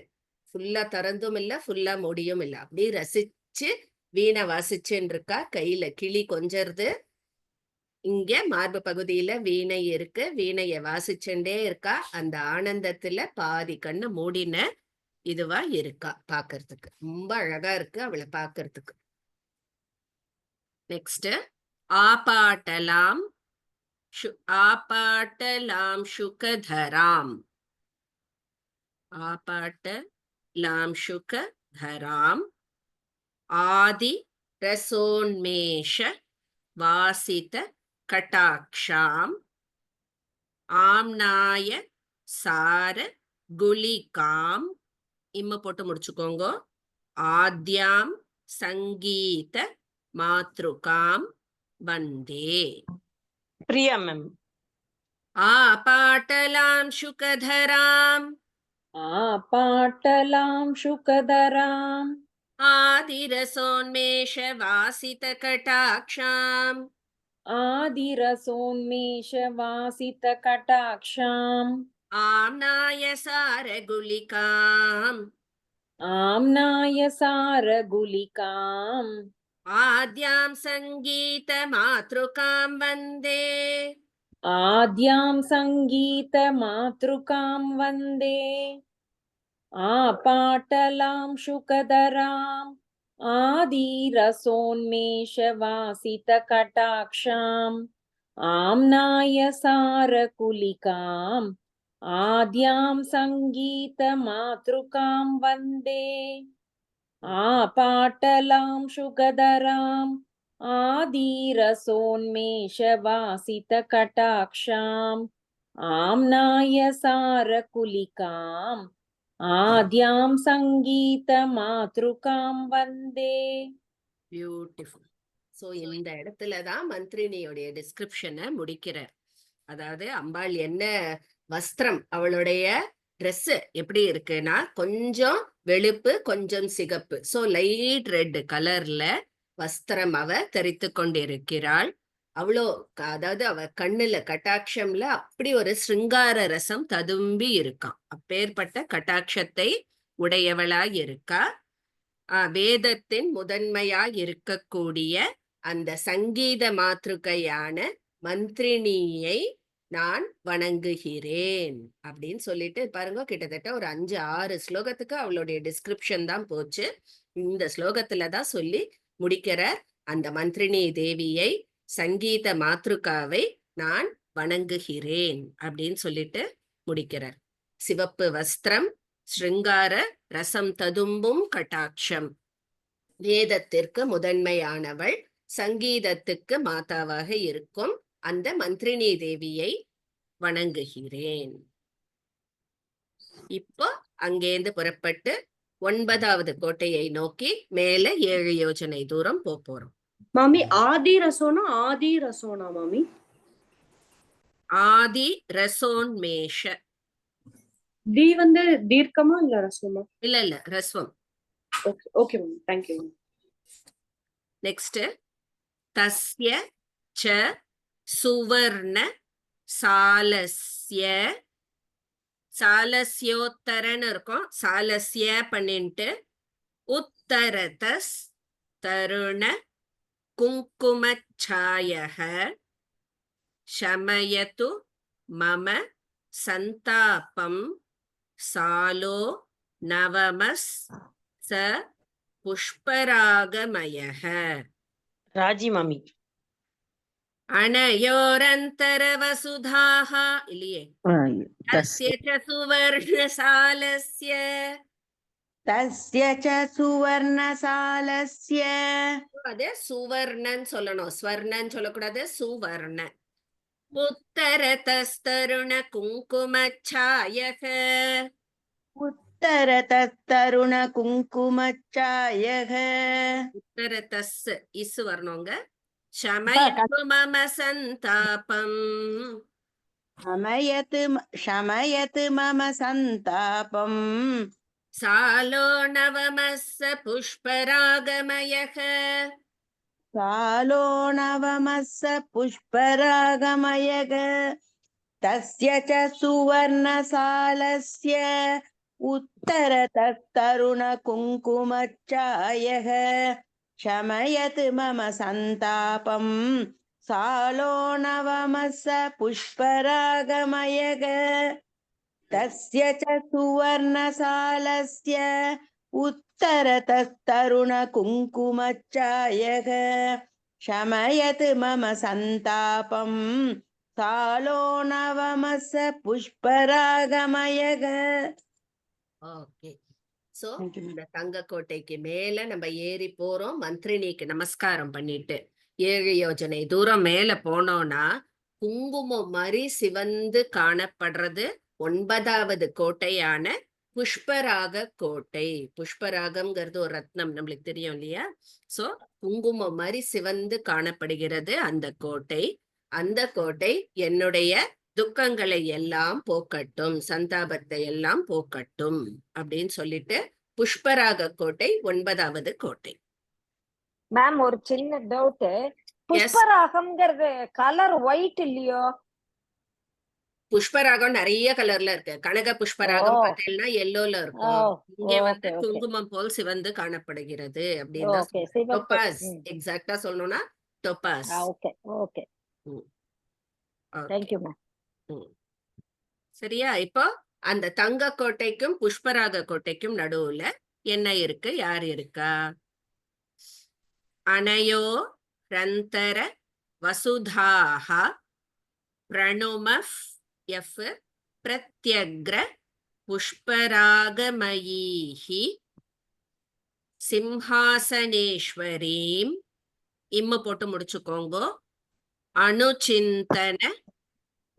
ஃபுல்லா திறந்தும் இல்ல, ஃபுல்லா மூடியும் இல்ல. அப்படி ரசிச்சு வீணை வாசிச்சுன்னு இருக்கா. கையில கிளி கொஞ்சறது. இங்க மார்பு பகுதியில வீணை இருக்கு. வீணைய வாசிச்சுட்டே இருக்கா. அந்த ஆனந்தத்துல பாதி கண்ணு மூடின இதுவா இருக்கா பாக்குறதுக்கு. ரொம்ப அழகா இருக்கு அவளை பாக்குறதுக்கு. நெக்ஸ்ட், ஆபாட்டலாம் ஆபாட்டலாம் சுகதராம். ஆபாட்டலாம் சுகதராம் ஆதி ரசோன்மேஷ வாசித கட்டாக்ஷாம் ஆம்னாய சார குலிகாம். இம்ம போட்டு முடிச்சுக்கோங்க. ஆத்யாம் சங்கீத மாத்ருகாம் வந்தே. பிரியா மேம். ஆபாட்டலாம் சுகதராம் ஆபாட்டலாம் சுகதராம் ஆதிரசோன்மேஷ வாசித கட்டாக்ஷாம் ஆதிரசோன்மேஷ வாசித கட்டாக்ஷாம் ஆம்னாய சார குலிகாம் ஆம்னாய சாரகுலிகாம் ஆத்யாம் சங்கீத மாத்ருகாம் வந்தே. ஆத்யாம் சங்கீத மாத்ருகாம் வந்தே. ஆபாட்டலாம் சுகதராம் ஆதிரசோன்மேஷ வாசித கட்டாக்ஷாம் ஆம்னாய சாரகுலிகாம் ஆத்யாம் சங்கீத மாத்ருகாம் வந்தே. ஆபாட்டலாம் சுகதராம் ஆதிரசோன்மேஷ வாசித கட்டாக்ஷாம் ஆம்னாய சாரகுலிகாம் ஆத்யாம் சங்கீத மாத்ருகாம் வந்தே. பியூட்டிஃபுல். சோ இந்த இடத்துலதான் மந்திரினியோடைய டிஸ்கிரிப்ஷனை முடிக்கிறார். அதாவது அம்பாள் என்ன வஸ்திரம், அவளுடைய ட்ரெஸ் எப்படி இருக்குன்னா கொஞ்சம் வெளுப்பு கொஞ்சம் சிகப்பு. சோ லைட் ரெட் கலர்ல வஸ்திரம் அவ தரித்து கொண்டிருக்கிறாள். அவ்வளோ அதாவது அவ கண்ணுல கட்டாட்சம்ல அப்படி ஒரு சிருங்கார ரசம் ததும்பி இருக்கான். அப்பேற்பட்ட கட்டாட்சத்தை உடையவளாய் இருக்கா. வேதத்தின் முதன்மையாய் இருக்கக்கூடிய அந்த சங்கீத மாத்ருகையான மந்திரினியை நான் வணங்குகிறேன் அப்படின்னு சொல்லிட்டு பாருங்க, கிட்டத்தட்ட ஒரு 5-6 ஸ்லோகத்துக்கு அவளுடைய டிஸ்கிரிப்ஷன் தான் போச்சு. இந்த ஸ்லோகத்துல தான் சொல்லி முடிக்கிறார். அந்த மந்திரினி தேவியை, சங்கீத மாத்ருகாவை நான் வணங்குகிறேன் அப்படின்னு சொல்லிட்டு முடிக்கிறார். சிவப்பு வஸ்திரம், ஸ்ருங்கார ரசம் ததும்பும் கட்டாட்சம், வேதத்திற்கு முதன்மையானவள், சங்கீதத்துக்கு மாதாவாக இருக்கும் அந்த மந்திரினி தேவியை வணங்குகிறேன். இப்போ அங்கேந்து புறப்பட்டு 9வது கோட்டையை நோக்கி மேல 7 யோஜனை தூரம் போறோம். மாமி ஆதி ரசோனா மாமி? ஆதி ரசோன்மேஷ. தி தீர்க்கமா இல்ல ரசோமா? இல்ல ரஸ்வம். ஓகே ஓகே மாமி, தேங்க் யூ. நெக்ஸ்ட், தஸ்ய ச சுவர்ண சாலஸ்ய, சாலஸ்யோத்தரன்னு இருக்கும், சாலஸ்ய பண்ணிட்டு உத்தரதஸ் தருண குங்குமச்சாயக शमयतु मम सन्तापं सालो नवमस् स पुष्परागमयः ராஜி மாமி. अनयोरन्तरवसुधाः இல்லையே तस्य च सुवर्णसालस्य तस्य च सुवर्णसालस्य அது சுவர்ணன் சொல்லணும், ஸ்வர்ணன் சொல்லக்கூடாது, சுவர்ண. उत्तरतस्तरुण कुङ्कुमच्छायः उत्तरतस्तरुण कुङ्कुमच्छायः उत्तरतस् इस् வரணுங்க. शमयतु मम सन्तापम् शमयत् मम सन्तापम् सालो नवमस्य पुष्परागमयः सालो नवमस्य पुष्परागमयः तस्य च सुवर्णसालस्य उत्तरतस्तरुण कुङ्कुमच्छायः शमयत् मम सन्तापम् सालो नवमस्य पुष्परागमयः तस्य च सुवर्णसालस्य उत्तरतस्तरुण कुङ्कुमच्छायः शमयत् मम सन्तापम् सालो नवमस्य पुष्परागमयः. ஓகே. சோ இந்த தங்கக்கோட்டைக்கு மேல நம்ம ஏறி போறோம். மந்திரினிக்கு நமஸ்காரம் பண்ணிட்டு 7 யோஜனை தூரம் மேல போனோம்னா குங்குமம் மாதிரி சிவந்து காணப்படுறது 9வது கோட்டையான புஷ்பராக கோட்டை. புஷ்பராகம்ங்கிறது ஒரு ரத்னம், நம்மளுக்கு தெரியும் இல்லையா? சோ குங்குமம் மாதிரி சிவந்து காணப்படுகிறது அந்த கோட்டை. அந்த கோட்டை என்னுடைய துக்கங்களை எல்லாம் போக்கட்டும், சந்தாபத்தை எல்லாம் போக்கட்டும் அப்படின்னு சொல்லிட்டு புஷ்பராக கோட்டை 9வது கோட்டை. மேம் ஒரு சின்ன டவுட், புஷ்பராகம்ங்கிறது கலர் ஒயிட் இல்லையோ? புஷ்பராகம் நிறைய கலர்ல இருக்கு. கனக புஷ்பராகம் பார்த்தீங்கன்னா எல்லோல இருக்கும். இங்க வந்து குங்குமம் போல் சிவந்து காணப்படுகிறது அப்படின்னு. டொபாஸ் எக்ஸாக்ட்டா சொல்லணும்னா topaz. Okay okay thank you ma'am. சரியா? இப்போ அந்த தங்க கோட்டைக்கும் புஷ்பராக கோட்டைக்கும் நடுவுல என்ன இருக்கு, யார் இருக்கா? அனயோ ரந்தர வசுதாஹ பிரணுமஃப் எஃப் பிரத்யக்ர புஷ்பராகமயீஹி சிம்ஹாசனேஸ்வரீம் இம்மு போட்டு முடிச்சுக்கோங்க. அனுசிந்தன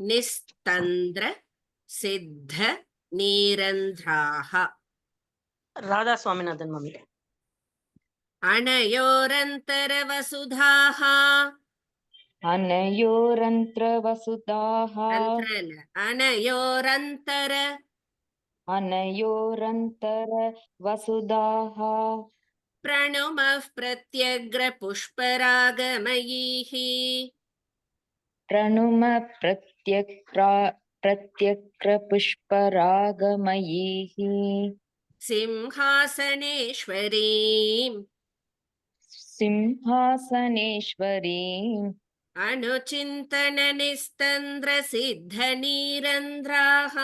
நிஸ்தந்திர சித்த நீரந்திராஹ ராதா சுவாமிநாதன் மாமி. அனயோரந்தர வசுதாஹ அனயோரந்திர வசுதாஹ அனயோரந்தர அனயோரந்தர வசுதாஹ பிரணுமஃப் பிரத்யக்ர புஷ்பராகமயீஹி प्रणुम प्रत्यक्र पुष्परागमयीः சிம்ஹாசனேஸ்வரீம் सिंहासनेश्वरीम् अनुचिन्तन निस्तन्द्र सिद्ध नीरन्ध्राः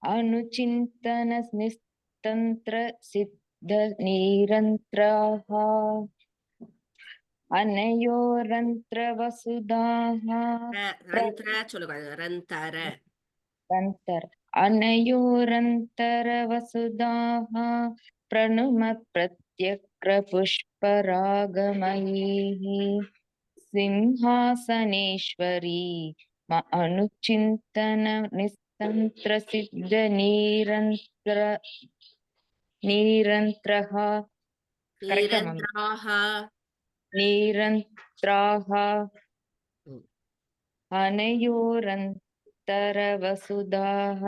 अनुचिन्तन निस्तन्त्र सिद्ध निरन्त्राः अनयोरन्त्र वसुधाः ரந்திர சொல்லுங்க, ரந்தர रन्तर अनयोरन्तर वसुधाः प्रणुम प्रत्यक्र पुष्परागमयीः सिंहासनेश्वरी अनुचिन्तन निस्तन्त्र सिद्ध निरन्त्रः निरन्त्राः अनयोरन्तर वसुधाः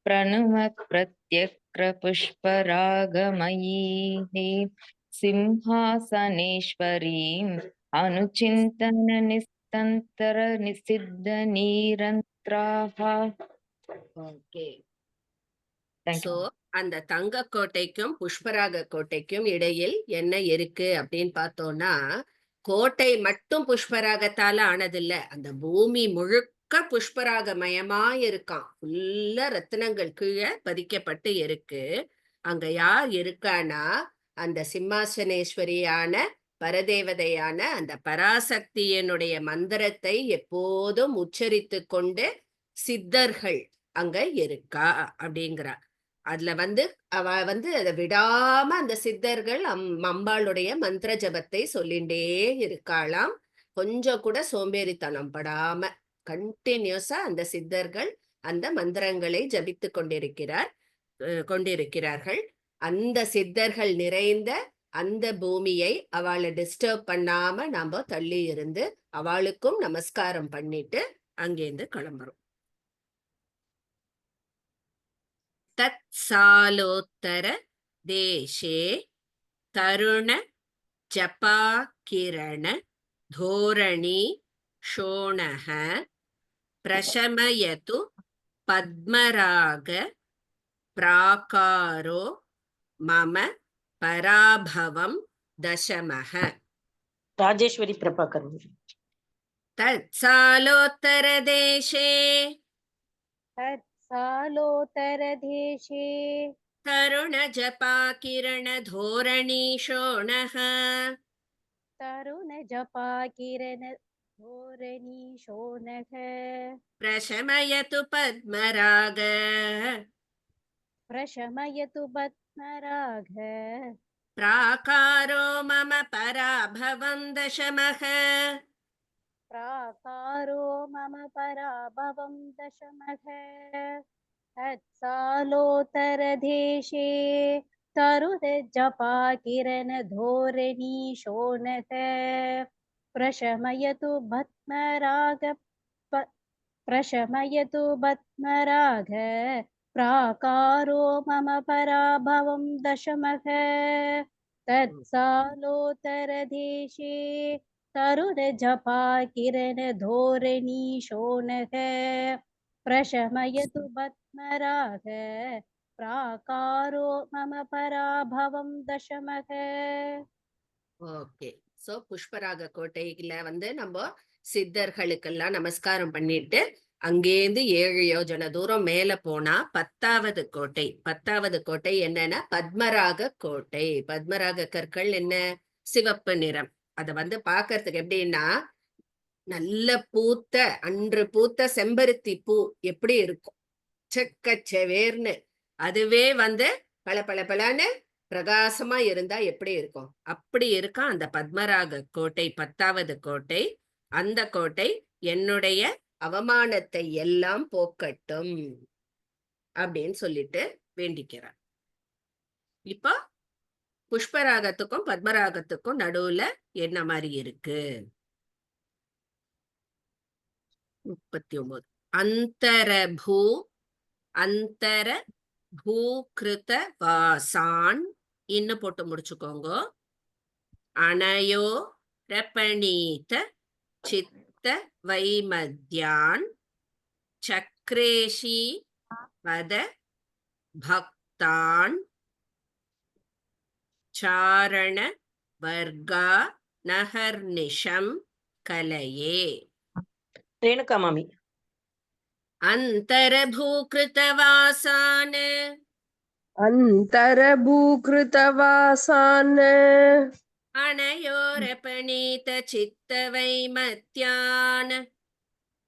प्रणुम प्रत्यक्र पुष्परागमयीः सिंहासनेश्वरीम् अनुचिन्तन निस्तन्तर निसिद्ध निरन्त्राः. ஓகே. Thank so you. அந்த தங்க கோட்டைக்கும் புஷ்பராக கோட்டைக்கும் இடையில் என்ன இருக்கு அப்படின்னு பார்த்தோம்னா கோட்டை மட்டும் புஷ்பராகத்தால ஆனதில்ல, அந்த பூமி முழுக்க புஷ்பராகமயமா இருக்கான். ஃபுல்லா ரத்தினங்கள் கீழே பதிக்கப்பட்டு இருக்கு. அங்க யார் இருக்கானா, அந்த சிம்மாசனேஸ்வரியான பரதேவதையான அந்த பராசக்தியினுடைய மந்திரத்தை எப்போதும் உச்சரித்து கொண்டு சித்தர்கள் அங்க இருக்கா அப்படிங்கிறா. அதுல அவ அதை விடாம அந்த சித்தர்கள் அம்பாளுடைய மந்திர ஜபத்தை சொல்லிண்டே இருக்காளாம். கொஞ்சம் கூட சோம்பேறித்தனம் படாம கண்டினியூஸா அந்த சித்தர்கள் அந்த மந்திரங்களை ஜபித்து கொண்டிருக்கிறார்கள். அந்த சித்தர்கள் நிறைந்த அந்த பூமியை அவளை டிஸ்டர்ப் பண்ணாம நாம தள்ளி இருந்து அவளுக்கும் நமஸ்காரம் பண்ணிட்டு அங்கேருந்து கிளம்புறோம். தத் சாலோத்தர தேசே தருண ஜபா கிரண தோரணி ஷோணஹ பிரசமயது பத்மராக பிராகாரோ மம பராபவம் தசமஹ. ராஜேஸ்வரி பிரபாகர். தத் சாலோத்தர தேசே सालोत्तरदेशे तरुण जपा किरण धोरणी शोणः तरुण जपा किरण धोरणी शोणः प्रशमयतु पद्मराग प्रशमयतु पद्मराग प्राकारो मम पराभवं दशमः प्राकारो मम पराभवं दशमः. तत्सालोत्तरदेशे तरुणजपा किरण धोरणी शोणः प्रशमयतु पद्मराग प्राकारो मम पराभवं दशमः. तत्सालोत्तरदेशे तरुण जपा किरण धोरणी शोणः प्रशमयतु पद्मराग प्राकारो मम पराभवं दशमः. ஓகே. சோ புஷ்பராக கோட்டையில நம்ம சித்தர்களுக்கெல்லாம் நமஸ்காரம் பண்ணிட்டு அங்கேருந்து 7 யோஜன தூரம் மேல போனா 10வது கோட்டை. 10வது கோட்டை என்னன்னா பத்மராக கோட்டை. பத்மராக கற்கள் என்ன? சிவப்பு நிறம். அத பாக்குறதுக்கு எப்படின்னா, நல்ல அன்று பூத்த செம்பருத்தி பூ எப்படி இருக்கும், செக்கச்செவேர்னு, அதுவே பல பல பலன்னு பிரகாசமா இருந்தா எப்படி இருக்கும், அப்படி இருக்கா அந்த பத்மராக கோட்டை. 10வது கோட்டை. அந்த கோட்டை என்னுடைய அவமானத்தை எல்லாம் போக்கட்டும் அப்படின்னு சொல்லிட்டு வேண்டிக்கிறார். இப்போ புஷ்பராகத்துக்கும் பத்மராகத்துக்கும் நடுவுல என்ன மாதிரி இருக்கு? 39. அந்தர பூகிருத வாசான் இன்னு போட்டு முடிச்சுக்கோங்க. அனயோ ரபணீத சித்த வைமத்யான் சக்ரேஷி பத பக்தான் சாரண வர்கா நஹர்நிஷம் கலயே. ரேணுகா மாமி. अन्तरभूकृतवासान् अन्तरभूकृतवासान् अनयोरपनीतचित्तवैमत्यान्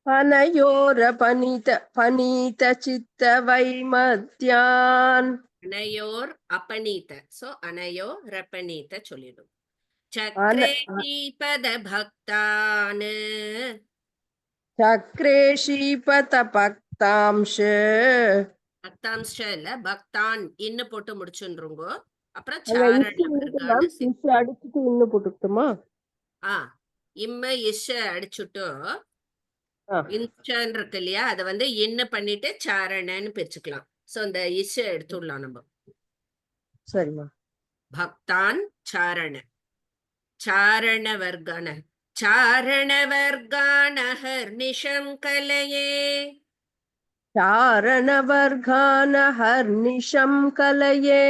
अनयोरपनीतचित्तवैमत्यान् अनयोर अपनीत. सो अनयोरपनीत சொல்லிடும். चक्रेशीपद भक्तान् சக்ரேஷீபத பக்தாம்ஷ. பக்தாம்ஷ இல்ல, பக்தான் இன்னு போட்டு முடிச்சுருங்க. அப்புறம் அடிச்சுட்டு இன்னும் போட்டுட்டுமா? இம்ம இஷ அடிச்சுட்டு இன்ஷன் இருக்கு இல்லையா, அத என்ன பண்ணிட்டு சாரணன்னு பிரிச்சுக்கலாம். சோ அந்த இஷ எடுத்துடலாம் நம்ம. சரிமா. பக்தான் சாரண சாரண வர்கான चारणवर्गानहर्निशं कलये. चारणवर्गानहर्निशं कलये.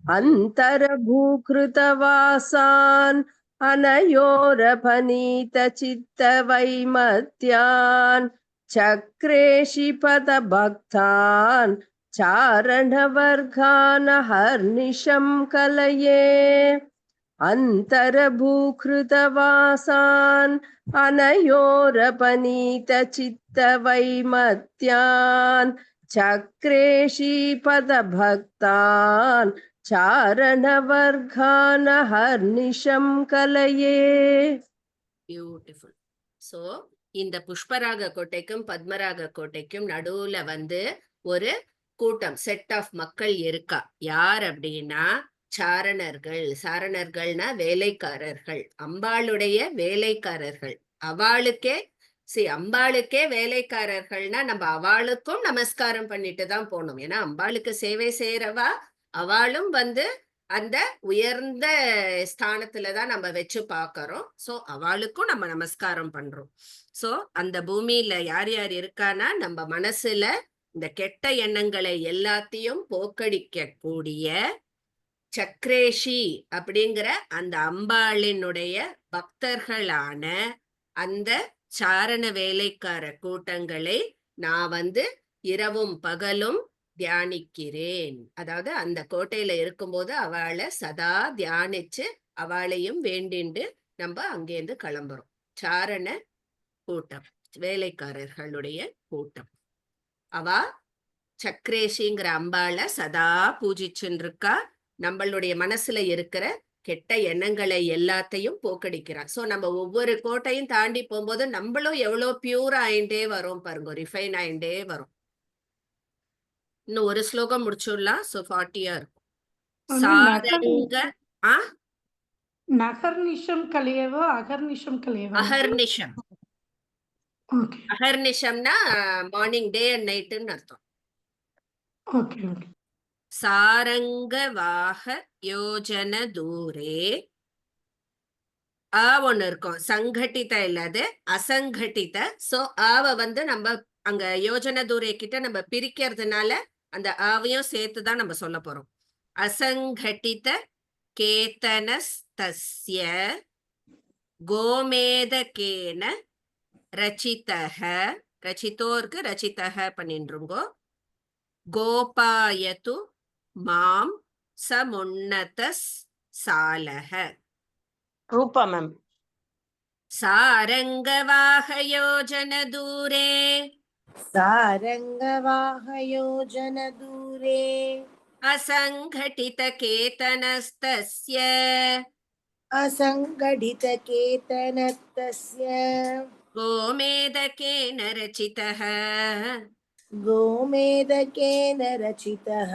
अन्तरभूकृतवासान् अनयोरभनीतचित्तवैमत्यान् चक्रेशिपदभक्तान् चारणवर्गान् हर्निशं कलये अन्तर्भूकृतवासान् अनयोरपनीतचित्तवैमत्यान् चक्रेशिपदभक्तान् चारणवर्गान् हर्निशं कलये. பியூட்டிஃபுல். சோ இந்த புஷ்பராக கோட்டைக்கும் பத்மராக கோட்டைக்கும் நடுவுல ஒரு கூட்டம் செட் ஆஃப் மக்கள் இருக்கா. யார் அப்படின்னா சாரணர்கள். சாரணர்கள்னா வேலைக்காரர்கள், அம்பாளுடைய வேலைக்காரர்கள். அம்பாளுக்கே வேலைக்காரர்கள்னா நம்ம அவளுக்கும் நமஸ்காரம் பண்ணிட்டு தான் போகணும். ஏன்னா அம்பாளுக்கு சேவை செய்யறவா அவளும் அந்த உயர்ந்த ஸ்தானத்துலதான் நம்ம வச்சு பாக்குறோம். சோ அவளுக்கும் நம்ம நமஸ்காரம் பண்றோம். சோ அந்த பூமியில யார் யார் இருக்கானா நம்ம மனசுல இந்த கெட்ட எண்ணங்களை எல்லாத்தையும் போக்கடிக்க கூடிய சக்ரேஷி அப்படிங்கிற அந்த அம்பாளினுடைய பக்தர்களான அந்த சாரண வேலைக்கார கூட்டங்களை நான் இரவும் பகலும் தியானிக்கிறேன். அதாவது அந்த கோட்டையில இருக்கும்போது அவளை சதா தியானிச்சு அவளையும் வேண்டிண்டு நம்ம அங்கேருந்து கிளம்புறோம். சாரண கூட்டம், வேலைக்காரர்களுடைய கூட்டம். அவ சக்ரேஷிங்கிற அம்பாளை சதா பூஜிச்சுன்னு இருக்கா. நம்மளுடைய மனசுல இருக்கிற கெட்ட எண்ணங்களை எல்லாத்தையும் போக்கடிக்கிறான். சோ நம்ம ஒவ்வொரு கோட்டையும் தாண்டி போகும்போது நம்மளும் எவ்வளவு பியூர் ஆயிண்டே வரும் பாருங்க, ரிஃபைன் ஆயிண்டே வரும். இன்னும் ஒரு ஸ்லோகம் முடிச்சுடலாம். சோ 40 இருக்கும். சாரங்க நகர்நிஷம் கலையவோ அகர்நிஷம் கலையவோ? அகர்நிஷம். அகர்நிஷம்னா மார்னிங், டே அண்ட் நைட்டுன்னு அர்த்தம். சாரங்கவாக யோஜன தூரே ஒண்ணு இருக்கும், சங்கட்டித இல்லாது அசங்கட்டித. சோ ஆவ நம்ம அங்க யோஜன தூரே கிட்ட நம்ம பிரிக்கிறதுனால அந்த ஆவையும் சேர்த்துதான் நம்ம சொல்ல போறோம். அசங்கட்டித கேதனஸ்தஸ்ய கோமேதகேன ரச்சிதஹ, ரச்சிதோர்க்கு ரச்சிதஹ பண்ணின்றுங்கோ, கோபாயது மாம் சமுன்னதஸ் சாலஹ. ரூபா மேம். சாரங்கவாக யோஜன தூரே, சாரங்கவாக யோஜன தூரே அசங்கடித கேதனஸ்தஸ்ய, அசங்கடித கேதனஸ்தஸ்ய கோமேதகேன ரச்சிதஹ, கோமேதகேன ரச்சிதஹ,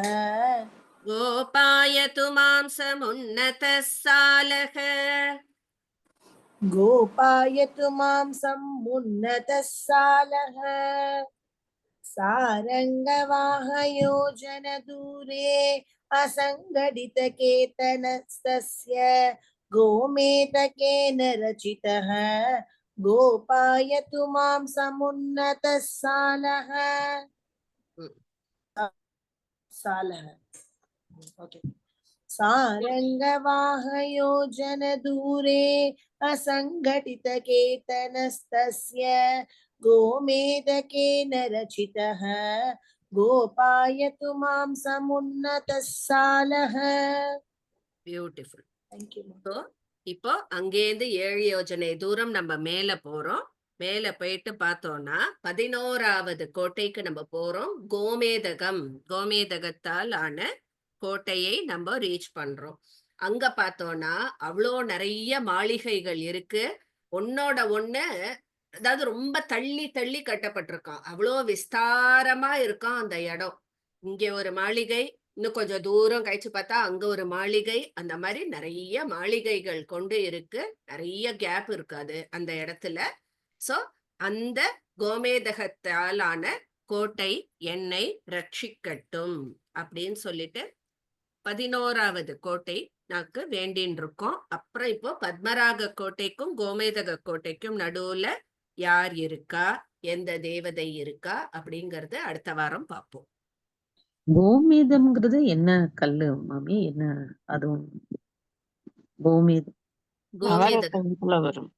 கோபாயது மாம் சமுன்னதஸ் சாலஹ, கோபாயது மாம் சமுன்னதஸ் சாலஹ. சாரங்கவாக யோஜன தூரே அசங்கடித கேதனஸ்தஸ்ய கோமேதகேன ரச்சிதஹ, கோபாயது மாம் சமுன்னதஸ் சாலஹ. சாலஹ. ஓகே. சாரங்கவாக யோஜன தூரே அசங்கடித கேதனஸ்தஸ்ய கோமேதகேன ரச்சிதஹ, கோபாயது மாம் சமுன்னதஸ் சாலஹ. பியூட்டிஃபுல். Thank you. இப்போ அங்கேருந்து 7 யோஜனை தூரம் நம்ம மேல போறோம். மேல போயிட்டு பார்த்தோம்னா 11வது கோட்டைக்கு நம்ம போறோம். கோமேதகத்தால் ஆன கோட்டையை நம்ம ரீச் பண்றோம். அங்க பார்த்தோம்னா அவ்வளோ நிறைய மாளிகைகள் இருக்கு. ஒன்னோட ஒண்ணு, அதாவது ரொம்ப தள்ளி தள்ளி கட்டப்பட்டிருக்கான். அவ்வளோ விஸ்தாரமா இருக்கான் அந்த இடம். இங்க ஒரு மாளிகை, இன்னும் கொஞ்சம் தூரம் கழிச்சு பார்த்தா அங்க ஒரு மாளிகை. அந்த மாதிரி நிறைய மாளிகைகள் கொண்டு இருக்கு. நிறைய கேப் இருக்காது அந்த இடத்துல. சோ அந்த கோமேதகத்தாலான கோட்டை என்னை ரட்சிக்கட்டும் அப்படின்னு சொல்லிட்டு 11வது கோட்டை நாக்கு வேண்டின்னு இருக்கோம். அப்புறம் இப்போ பத்மராக கோட்டைக்கும் கோமேதக கோட்டைக்கும் நடுவுல யார் இருக்கா, எந்த தேவதை இருக்கா அப்படிங்கறது அடுத்த வாரம் பார்ப்போம். கோமேதம்ங்கிறது என்ன கல்லு மாமி? என்ன அதுவும் கோமேதம்? கோமேதகம் நவரத்னத்துல வரும்.